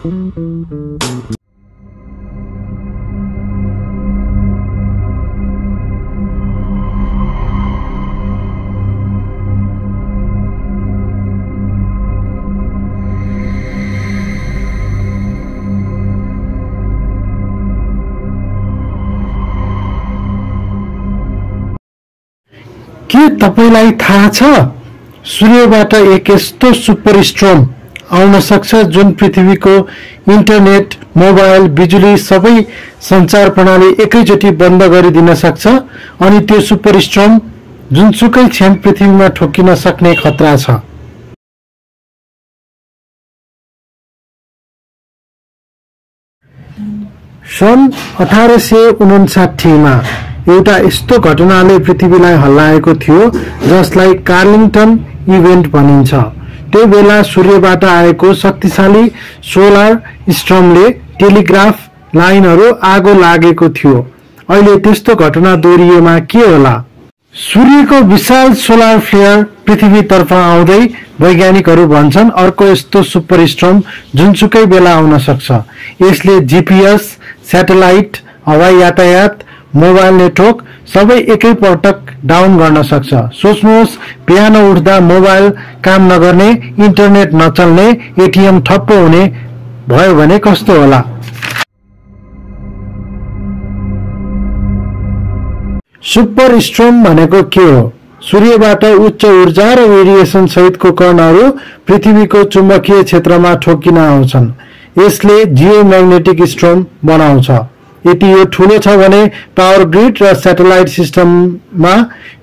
के तपाईलाई थाहा छ सूर्यबाट एक यस्तो सुपर स्ट्रम आउन सक्छ जुन पृथ्वीको इन्टरनेट मोबाइल बिजुली सबै सञ्चार प्रणाली एकैचोटि बन्द गरिदिन सक्छ अनि त्यो सुपर स्ट्रम जुनसुकै क्षण पृथ्वीमा ठोकिन सक्ने खतरा छ। सन् 1859 मा एउटा यस्तो घटनाले पृथ्वीलाई हल्लाएको थियो जसलाई कार्लिङटन इभेन्ट भनिन्छ। त्यो बेला सूर्यबाट आएको शक्तिशाली सोलर स्ट्रमले टेलिग्राफ लाइनहरू आगो लागेको थियो। अहिले त्यस्तो घटना दोहोरिएमा के होला? सूर्यको विशाल सोलर फ्लेयर पृथ्वीतर्फ आउँदै वैज्ञानिकहरू भन्छन् अर्को यस्तो सुपर स्ट्रम जुनसुकै बेला आउन सक्छ। यसले जीपीएस, सैटेलाइट, हवाई यातायात, मोबाइल नेटवर्क सबै एकै पटक डाउन गर्न सक्छ। सोच्नुहोस्, बिहान उठ्दा मोबाइल काम नगर्ने, इन्टरनेट नचल्ने, एटीएम ठप्प हुने भयो भने कस्तो होला? सुपर स्ट्रम भनेको के हो? सूर्यबाट उच्च ऊर्जा र रेडिएसन सहितको कणहरू पृथ्वीको चुम्बकीय क्षेत्रमा ठोकिन आउँछन्। यसले जियोम्याग्नेटिक स्ट्रम बनाउँछ। यदि यो ठूलो छ भने पावर ग्रिड र सैटेलाइट सिस्टममा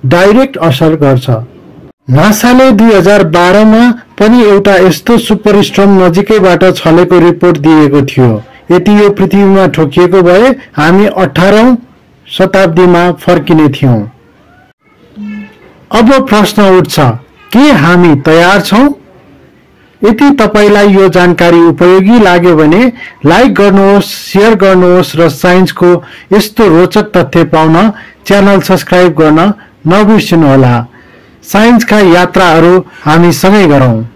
डाइरेक्ट असर गर्छ। नासाले 2012 मा पनि एउटा यस्तो सुपर स्ट्रम नजिकैबाट छलेको रिपोर्ट दिएको थियो। यदि यो पृथ्वीमा ठोकिएको भए हामी 18औं शताब्दीमा फर्किने थियौं। अब प्रश्न उठ्छ, के हामी तयार छौं? यदि तपाईलाई यो जानकारी उपयोगी लाग्यो भने लाइक गर्नुहोस्, शेयर गर्नुहोस् र साइन्सको यस्तो रोचक तथ्य पाउन च्यानल सब्स्क्राइब गर्न नबिर्सनुहोला। साइन्सका यात्राहरू हामी सँगै गरौं।